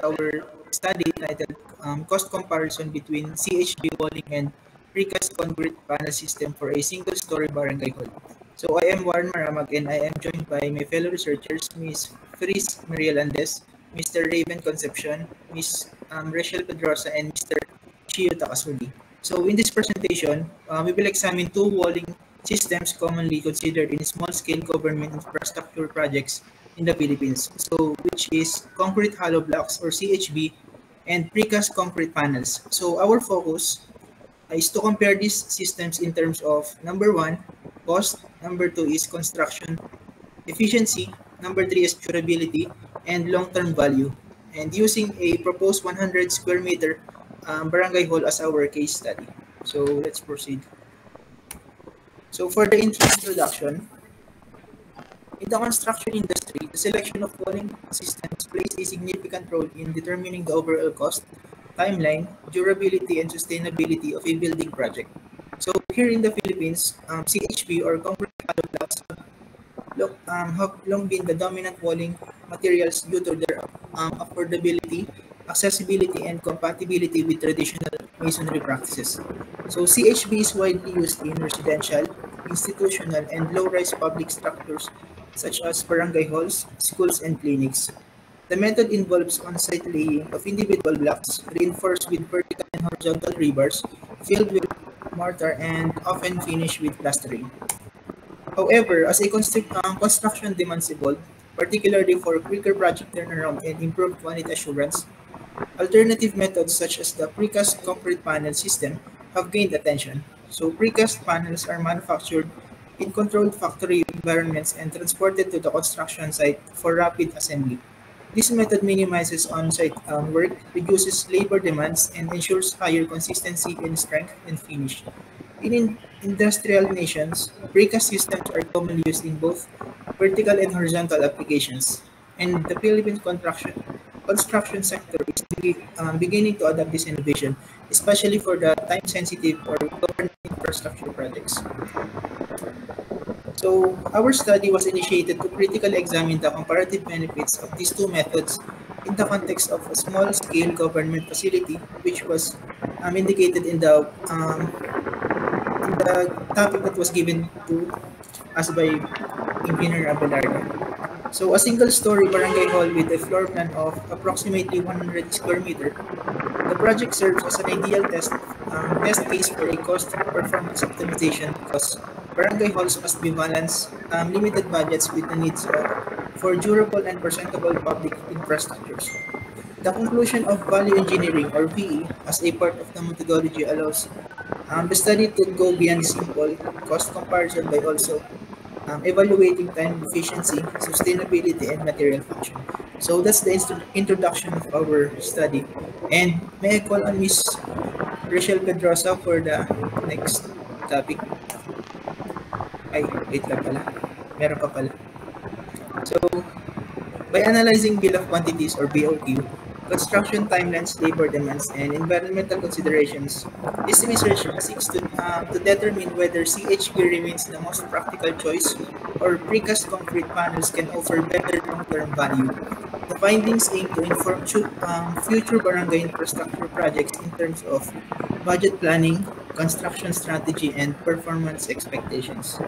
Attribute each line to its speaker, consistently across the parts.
Speaker 1: our study titled Cost Comparison between CHB walling and precast concrete panel system for a single-story barangay hall. So I am Warren Maramag and I am joined by my fellow researchers, Ms. Fris Mariel Andes, Mr. Raven Concepcion, Ms. Rachel Pedrosa, and Mr. Chio Takasuli. So in this presentation, we will examine two walling systems commonly considered in small-scale government infrastructure projects in the Philippines. So which is concrete hollow blocks or CHB and precast concrete panels. So our focus is to compare these systems in terms of number one, cost, number two is construction efficiency, number three is durability, and long-term value. And using a proposed 100 square meter barangay hall as our case study. So let's proceed. So for the introduction, in the construction industry, the selection of walling systems plays a significant role in determining the overall cost, timeline, durability, and sustainability of a building project. So here in the Philippines, CHB or concrete hollow blocks have long been the dominant walling materials due to their affordability, accessibility, and compatibility with traditional masonry practices. So CHB is widely used in residential, institutional, and low-rise public structures such as barangay halls, schools, and clinics. The method involves on-site laying of individual blocks reinforced with vertical and horizontal rebars, filled with mortar, and often finished with plastering. However, as a construction demands evolve, particularly for quicker project turnaround and improved quality assurance, alternative methods such as the precast concrete panel system have gained attention. So precast panels are manufactured in controlled factory environments and transported to the construction site for rapid assembly. This method minimizes on-site work, reduces labor demands, and ensures higher consistency in strength and finish. In industrial nations, precast systems are commonly used in both vertical and horizontal applications, and the Philippine construction sector is beginning to adopt this innovation, especially for the time-sensitive or government infrastructure projects. So, our study was initiated to critically examine the comparative benefits of these two methods in the context of a small-scale government facility, which was indicated in the topic that was given to us by Engineer Abelardo. So, a single-story barangay hall with a floor plan of approximately 100 square meter, the project serves as an ideal test case for a cost-performance optimization because barangay halls must be balanced limited budgets with the needs for durable and presentable public infrastructures. The conclusion of value engineering or VE as a part of the methodology allows the study to go beyond simple cost comparison by also evaluating time efficiency, sustainability, and material function. So that's the introduction of our study. And may I call on Ms. Rachel Pedrosa for the next topic? Ay, wait lang pala. Meron pa pala. So, by analyzing bill of quantities or BOQ, construction timelines, labor demands, and environmental considerations, this research seeks to determine whether CHP remains the most practical choice or precast concrete panels can offer better long-term value. The findings aim to inform future barangay infrastructure projects in terms of budget planning, construction strategy, and performance expectations.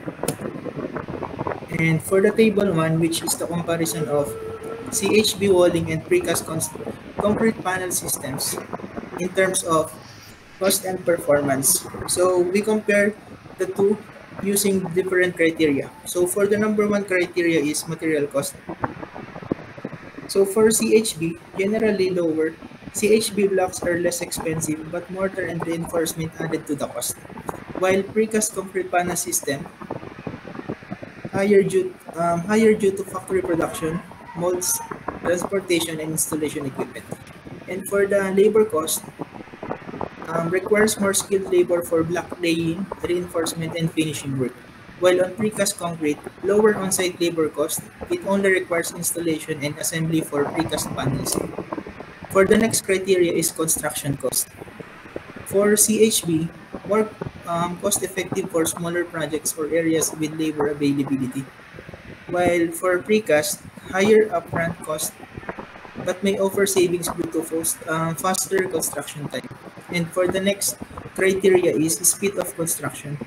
Speaker 1: And for the table 1, which is the comparison of CHB walling and precast concrete panel systems in terms of cost and performance. So we compare the two using different criteria. So for the number one criteria is material cost. So for CHB, generally lower, CHB blocks are less expensive but mortar and reinforcement added to the cost. While precast concrete panel system, higher due to factory production, molds, transportation, and installation equipment. And for the labor cost, requires more skilled labor for block laying, reinforcement, and finishing work. While on precast concrete, lower on-site labor cost, it only requires installation and assembly for precast panels. For the next criteria is construction cost. For CHB, more cost-effective for smaller projects or areas with labor availability. While for precast, higher upfront cost but may offer savings due to faster construction time. And for the next criteria is speed of construction.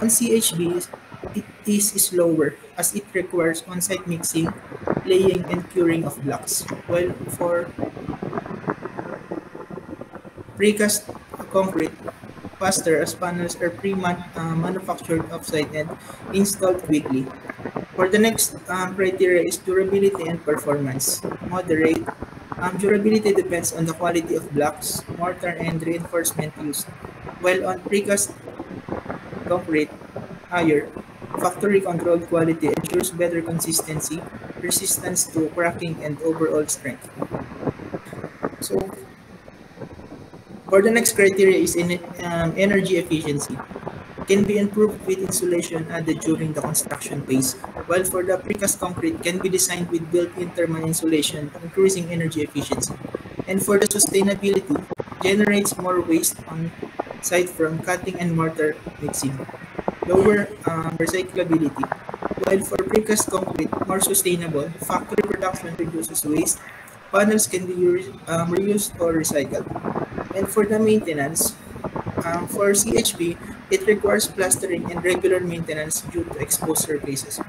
Speaker 1: On CHB, it is slower as it requires on-site mixing, laying, and curing of blocks. While for precast concrete, faster as panels are manufactured off-site and installed quickly. For the next criteria is durability and performance. Moderate. Durability depends on the quality of blocks, mortar, and reinforcement used. While on precast concrete, higher. Factory controlled quality ensures better consistency, resistance to cracking, and overall strength. So, for the next criteria is energy efficiency. Can be improved with insulation added during the construction phase, while for the precast concrete can be designed with built-in thermal insulation, increasing energy efficiency. And for the sustainability, generates more waste on site from cutting and mortar mixing. Lower recyclability. While for precast concrete, more sustainable, factory production reduces waste, panels can be reused or recycled. And for the maintenance, for CHB, it requires plastering and regular maintenance due to exposed surfaces.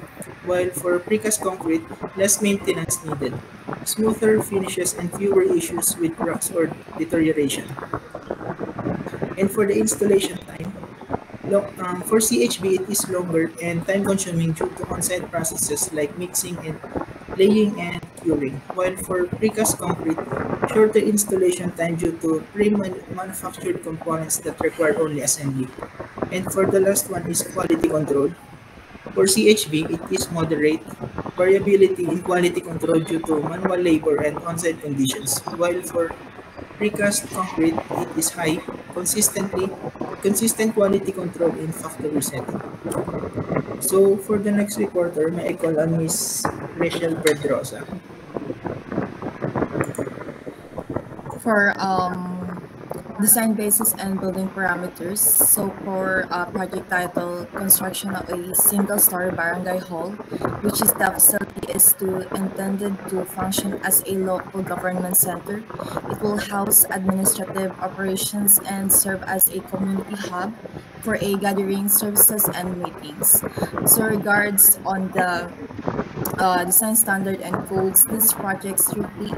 Speaker 1: While for precast concrete, less maintenance needed, smoother finishes and fewer issues with cracks or deterioration. And for the installation time, for CHB, it is longer and time-consuming due to on-site processes like mixing and laying and curing. While for precast concrete, shorter installation time due to pre-manufactured components that require only assembly. And for the last one is quality control. For CHB, it is moderate variability in quality control due to manual labor and on-site conditions. While for precast concrete, it is high, consistent quality control in factory setting. So for the next reporter, may I call on Miss Rachel Pedrosa.
Speaker 2: For design basis and building parameters. So for project title, construction of a single-story barangay hall, which is the facility is intended to function as a local government center. It will house administrative operations and serve as a community hub for a gathering services and meetings. So regards on the design standard and codes, this project strictly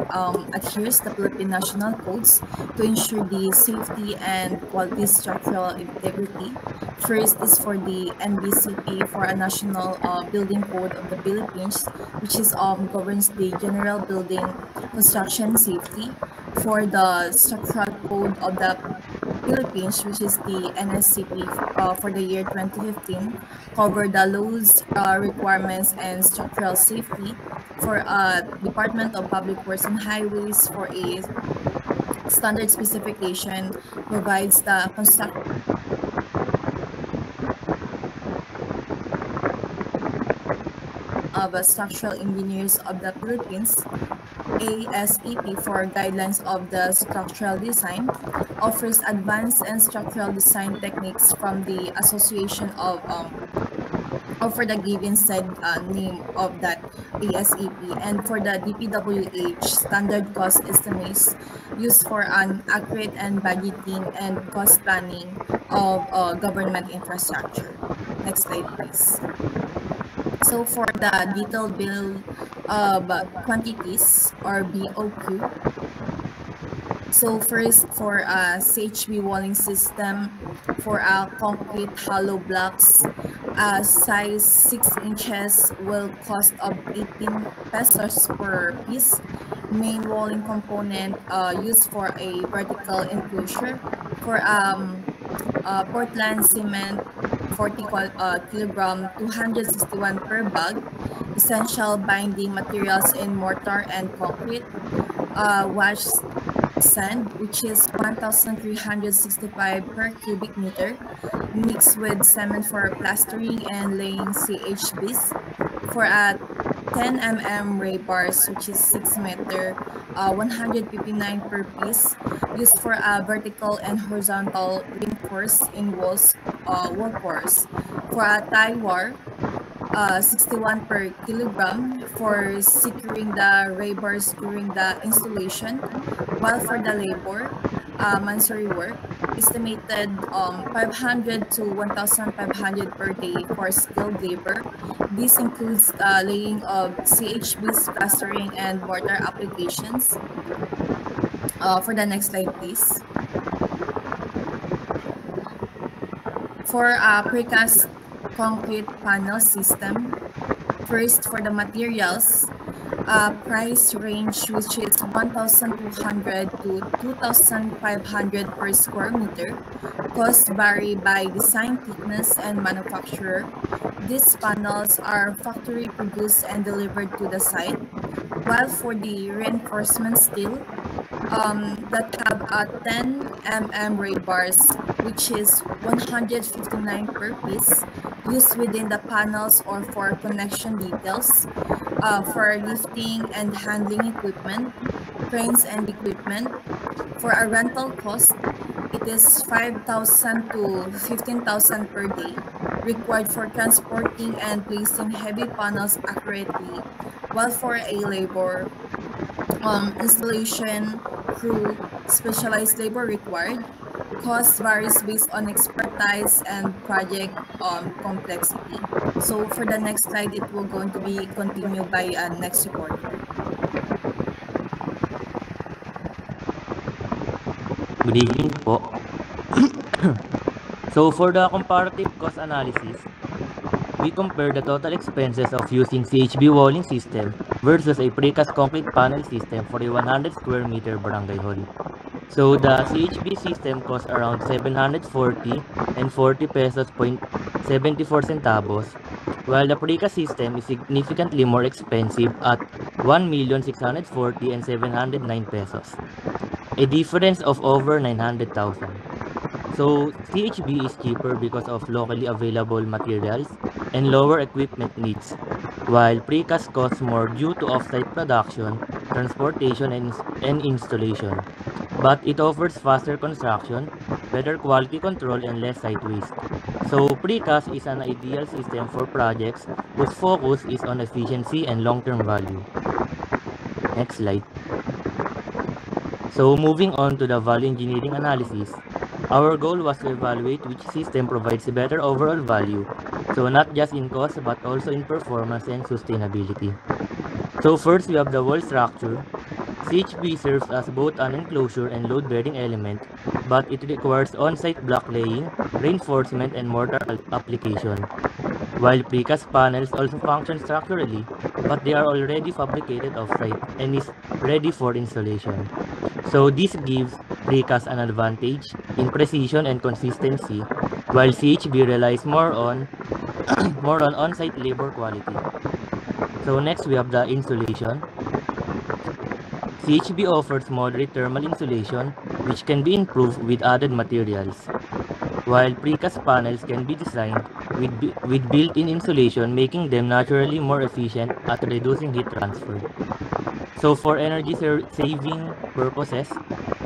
Speaker 2: adheres the Philippine national codes to ensure the safety and quality structural integrity. First is for the NBCP, for a national building code of the Philippines, which is governs the general building construction safety. For the structural code of the Philippines, which is the NSCP for the year 2015, cover the laws, requirements, and structural safety. For Department of Public Works and Highways, for a standard specification, provides the construction of structural engineers of the Philippines. ASEP, for guidelines of the structural design, offers advanced and structural design techniques from the Association of for the given said name of that ASEP. And for the DPWH, standard cost estimates used for an accurate and budgeting and cost planning of government infrastructure. Next slide, please. So for the detailed bill of quantities, or BOQ, so first for a CHB walling system, for a concrete hollow blocks, size 6 inches, will cost of 18 pesos per piece. Main walling component used for a vertical enclosure, for Portland cement 40 kilogram, 261 per bag. Essential binding materials in mortar and concrete. Wash sand, which is 1,365 per cubic meter, mixed with cement for plastering and laying CHBs. For a 10 mm ray bars, which is 6 meter, 159 per piece, used for a vertical and horizontal reinforce in walls, wall cores. For a tie wire, 61 per kilogram for securing the ray bars during the installation, while for the labor, mansory work, estimated 500 to 1,500 per day for skilled labor. This includes laying of CHBs, plastering, and mortar applications. For the next slide, please. For a precast concrete panel system, first for the materials, price range which is 1,200 to 2,500 per square meter. Costs vary by design thickness and manufacturer. These panels are factory produced and delivered to the site, while for the reinforcement steel, that have a 10 mm ray bars, which is 159 per piece, used within the panels or for connection details, for lifting and handling equipment, cranes and equipment. For a rental cost, it is 5,000 to 15,000 per day, required for transporting and placing heavy panels accurately, while for a labor, installation, crew, specialized labor required. Cost varies based on expertise and project complexity. So for the next slide, it will going to be continued by next reporter.
Speaker 3: Good evening po. So for the comparative cost analysis, we compare the total expenses of using CHB walling system versus a precast concrete panel system for a 100 square meter barangay hall. So the CHB system costs around 740 and 40 pesos point 74 centavos, while the precast system is significantly more expensive at 1,640 and 709 pesos, a difference of over 900,000. So CHB is cheaper because of locally available materials and lower equipment needs, while precast costs more due to off-site production, transportation, and installation. But it offers faster construction, better quality control, and less site waste. So precast is an ideal system for projects whose focus is on efficiency and long-term value. Next slide. So moving on to the value engineering analysis, our goal was to evaluate which system provides a better overall value, so not just in cost but also in performance and sustainability. So first we have the wall structure. CHB serves as both an enclosure and load-bearing element, but it requires on-site block laying, reinforcement, and mortar application. While precast panels also function structurally, but they are already fabricated off-site and is ready for installation. So this gives precast an advantage in precision and consistency, while CHB relies more on on-site labor quality. So next we have the insulation. CHB offers moderate thermal insulation, which can be improved with added materials, while precast panels can be designed with built-in insulation, making them naturally more efficient at reducing heat transfer. So for energy saving purposes,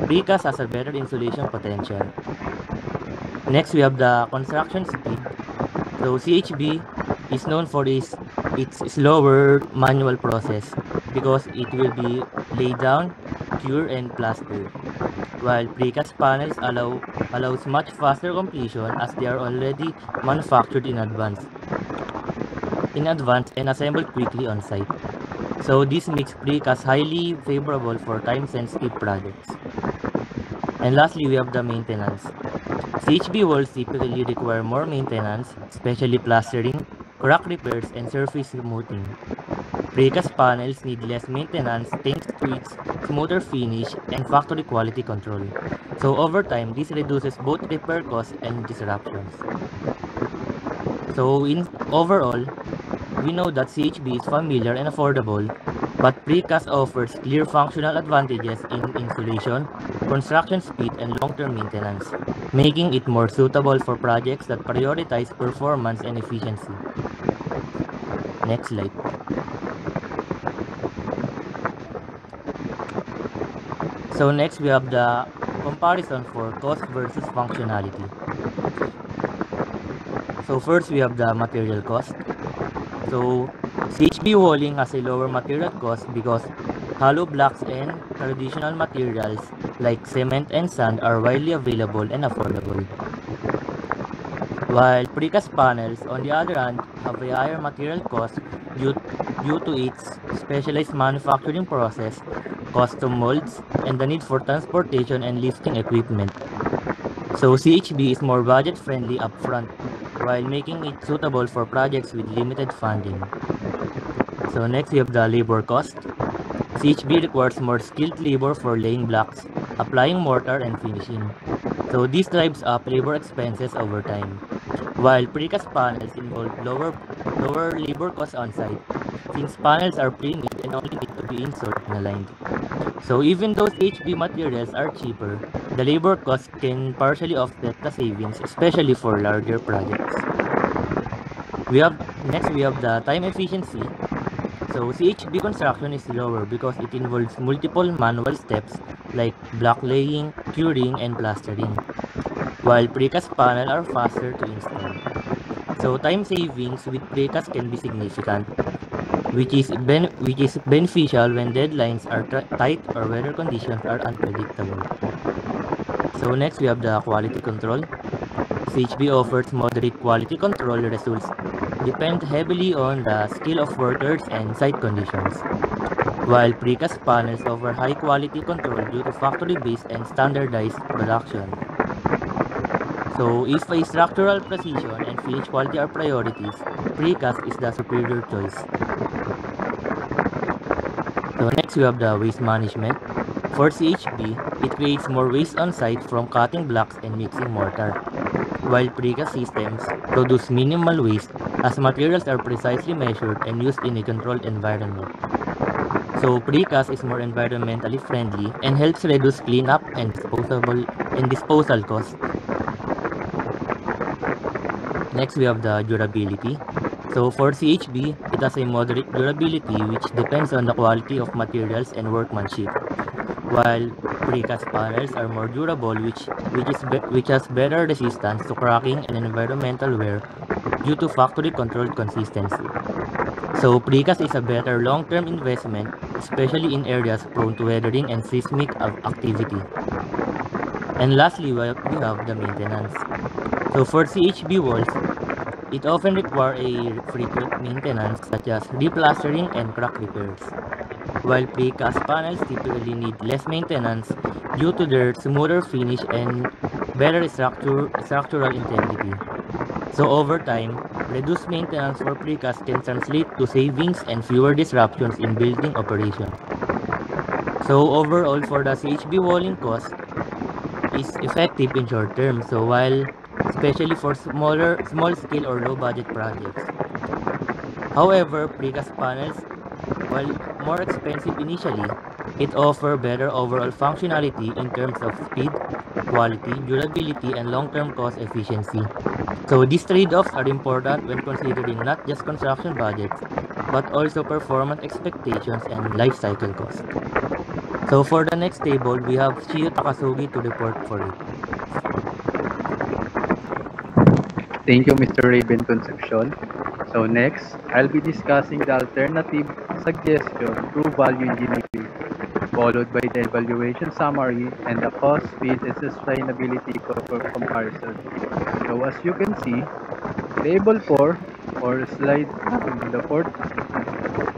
Speaker 3: precast has a better insulation potential. Next, we have the construction speed. So CHB is known for its slower manual process because it will be laid down, cure, and plaster, while precast panels allows much faster completion as they are already manufactured in advance and assembled quickly on site. So this makes precast highly favorable for time-sensitive projects. And lastly, we have the maintenance. CHB walls typically require more maintenance, especially plastering, crack repairs, and surface smoothing. Precast panels need less maintenance thanks to its smoother finish and factory quality control. So over time, this reduces both repair costs and disruptions. So overall, we know that CHB is familiar and affordable, but precast offers clear functional advantages in insulation, construction speed, and long-term maintenance, making it more suitable for projects that prioritize performance and efficiency. Next slide. So next we have the comparison for cost versus functionality. So first we have the material cost. So CHB walling has a lower material cost because hollow blocks and traditional materials like cement and sand are widely available and affordable. While precast panels, on the other hand, have a higher material cost due, due to its specialized manufacturing process, custom molds, and the need for transportation and lifting equipment. So CHB is more budget-friendly upfront, while making it suitable for projects with limited funding. So next we have the labor cost. CHB requires more skilled labor for laying blocks, applying mortar, and finishing. So this drives up labor expenses over time. While precast panels involve lower labor costs on site, since panels are pre-made and only need to be installed and aligned. So even though CHB materials are cheaper, the labor cost can partially offset the savings, especially for larger projects. Next we have the time efficiency. So CHB construction is lower because it involves multiple manual steps like block laying, curing, and plastering, while precast panel are faster to install. So time savings with precast can be significant, which is beneficial when deadlines are tight or weather conditions are unpredictable. So next we have the quality control. CHB offers moderate quality control. Results depend heavily on the skill of workers and site conditions, while precast panels offer high quality control due to factory-based and standardized production. So if a structural precision and finish quality are priorities, precast is the superior choice. So next we have the waste management. For CHB, it creates more waste on site from cutting blocks and mixing mortar, while precast systems produce minimal waste as materials are precisely measured and used in a controlled environment. So precast is more environmentally friendly and helps reduce cleanup and disposal costs. Next, we have the durability. So for CHB, it has a moderate durability which depends on the quality of materials and workmanship, while precast panels are more durable, which has better resistance to cracking and environmental wear due to factory-controlled consistency. So precast is a better long-term investment, especially in areas prone to weathering and seismic activity. And lastly, we have the maintenance. So for CHB walls, it often requires a frequent maintenance such as replastering and crack repairs, while precast panels typically need less maintenance due to their smoother finish and better structural integrity. So over time, reduced maintenance for precast can translate to savings and fewer disruptions in building operations. So overall, for the CHB walling cost is effective in short term. So while especially for small scale or low budget projects. However, precast panels, while more expensive initially, it offers better overall functionality in terms of speed, quality, durability, and long-term cost efficiency. So these trade-offs are important when considering not just construction budgets, but also performance expectations and life cycle costs. So for the next table, we have Shio Takasugi to report for it.
Speaker 4: Thank you, Mr. Raven Concepcion. So next, I'll be discussing the alternative suggestion through value engineering, followed by the evaluation summary and the cost, speed, and sustainability comparison. So as you can see, table 4 or slide the fourth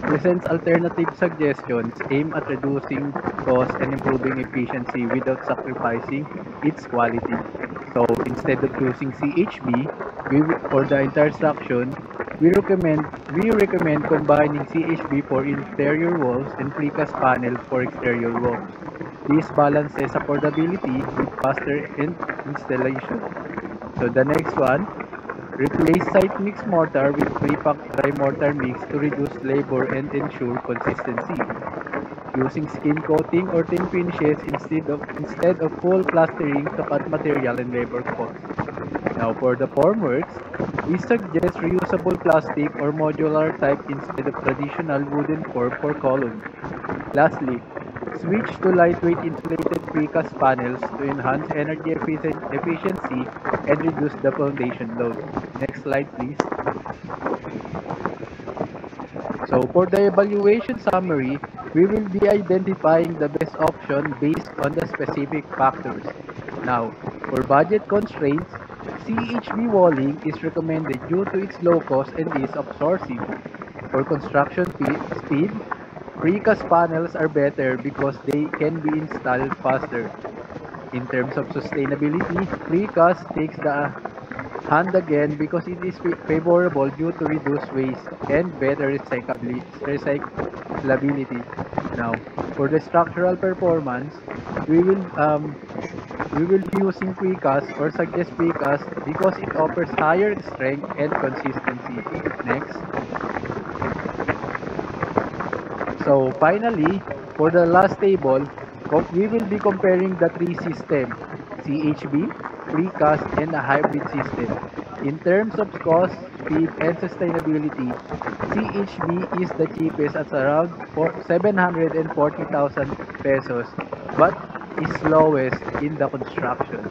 Speaker 4: presents alternative suggestions aimed at reducing cost and improving efficiency without sacrificing its quality. So instead of choosing CHB for the entire structure, we recommend combining CHB for interior walls and precast panel for exterior walls. This balances affordability with faster installation. So the next one, replace site mix mortar with pre-packed dry mortar mix to reduce labor and ensure consistency. Using skin coating or thin finishes instead of full plastering to cut material and labor costs. Now for the formworks, we suggest reusable plastic or modular type instead of traditional wooden form for columns. Lastly, switch to lightweight insulated precast panels to enhance energy efficiency and reduce the foundation load. Next slide, please. So for the evaluation summary, we will be identifying the best option based on the specific factors. Now, for budget constraints, CHB walling is recommended due to its low cost and ease of sourcing. For construction speed, precast panels are better because they can be installed faster. In terms of sustainability, precast takes the hand again because it is favorable due to reduced waste and better recyclability. Now, for the structural performance, we will um, we will be using precast or suggest precast because it offers higher strength and consistency. Next. So finally, for the last table, we will be comparing the three systems, CHB, precast, and a hybrid system. In terms of cost, speed, and sustainability, CHB is the cheapest at around 740,000 pesos, but is lowest in the construction.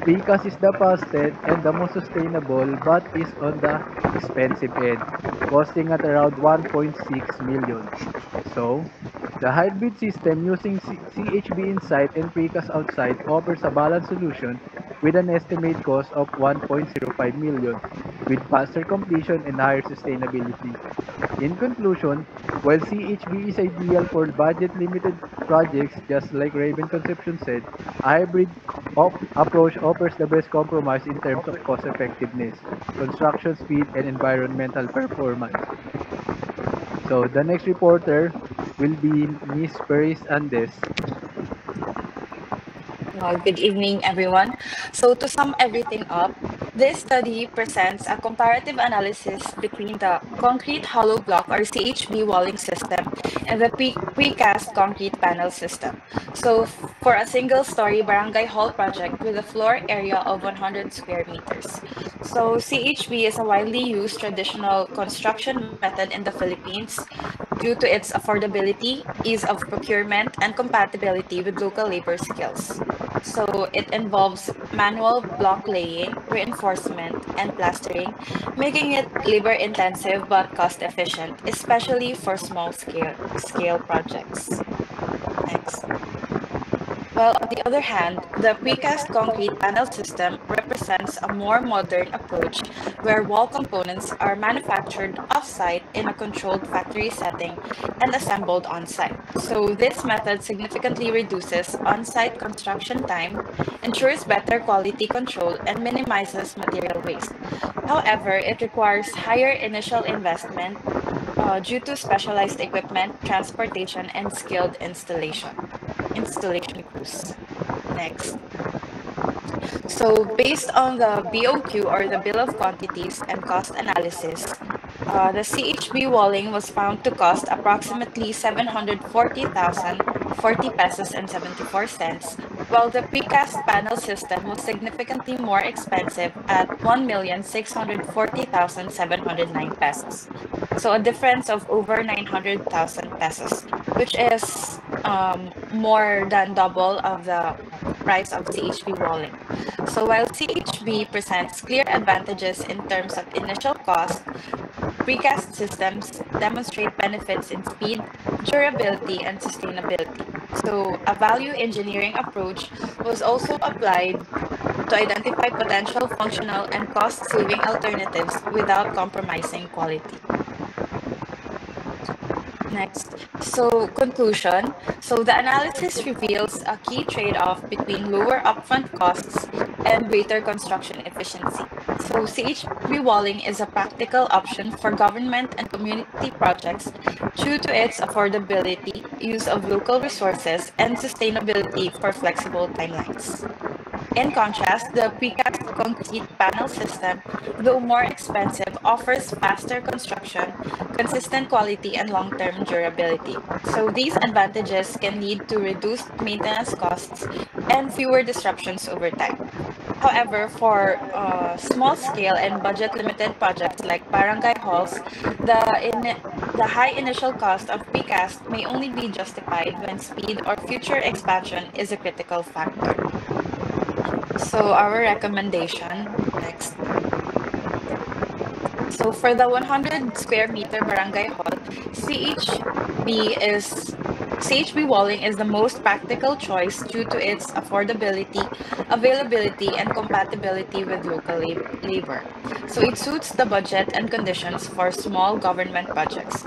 Speaker 4: Precast is the fastest and the most sustainable, but is on the expensive end, costing at around 1.6 million. So, the hybrid system using CHB inside and precast outside offers a balanced solution with an estimated cost of 1.05 million, with faster completion and higher sustainability. In conclusion, while CHB is ideal for budget-limited projects, just like Raven Concepcion said, a hybrid approach offers the best compromise in terms of cost effectiveness, construction speed, and environmental performance. So the next reporter will be Miss Paris Andes.
Speaker 5: Good evening, everyone. So to sum everything up, this study presents a comparative analysis between the concrete hollow block or CHB walling system and the precast concrete panel system. So for a single-story barangay hall project with a floor area of 100 square meters. So CHB is a widely used traditional construction method in the Philippines due to its affordability, ease of procurement, and compatibility with local labor skills. So it involves manual block laying, reinforcement, and plastering, making it labor intensive but cost efficient, especially for small scale projects. Next. Well, on the other hand, the precast concrete panel system represents a more modern approach where wall components are manufactured off-site in a controlled factory setting and assembled on-site. So this method significantly reduces on-site construction time, ensures better quality control, and minimizes material waste. However, it requires higher initial investment due to specialized equipment, transportation, and skilled installation crews. Next. So based on the BOQ or the Bill of Quantities and cost analysis, the CHB walling was found to cost approximately 740,040 pesos and 74 cents, while the precast panel system was significantly more expensive at 1,640,709 pesos. So a difference of over 900,000 pesos, which is more than double of the price of CHB walling. So while CHB presents clear advantages in terms of initial cost, precast systems demonstrate benefits in speed, durability, and sustainability. So a value engineering approach was also applied to identify potential functional and cost-saving alternatives without compromising quality. Next, so conclusion. So the analysis reveals a key trade-off between lower upfront costs and greater construction efficiency. So CHB walling is a practical option for government and community projects due to its affordability, use of local resources, and sustainability for flexible timelines. In contrast, the precast concrete panel system, though more expensive, offers faster construction, consistent quality, and long-term durability. So these advantages can lead to reduced maintenance costs and fewer disruptions over time. However, for small-scale and budget-limited projects like barangay halls, the high initial cost of precast may only be justified when speed or future expansion is a critical factor. So our recommendation, next. So for the 100 square meter barangay hall, CHB walling is the most practical choice due to its affordability, availability, and compatibility with local labor. So it suits the budget and conditions for small government projects.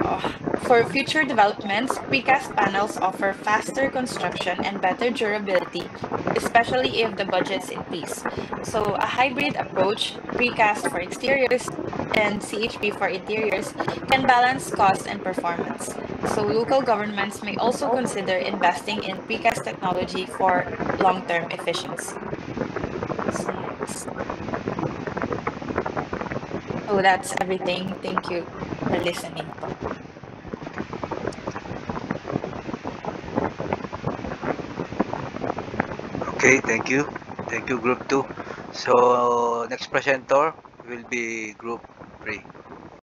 Speaker 5: Uh, for future developments, precast panels offer faster construction and better durability, especially if the budgets increase. So a hybrid approach, precast for exteriors and CHP for interiors, can balance cost and performance. So local governments may also consider investing in precast technology for long-term efficiency. Next. So that's everything. Thank you for listening.
Speaker 6: Okay, thank you. Thank you, Group 2. So, next presenter will be Group 3.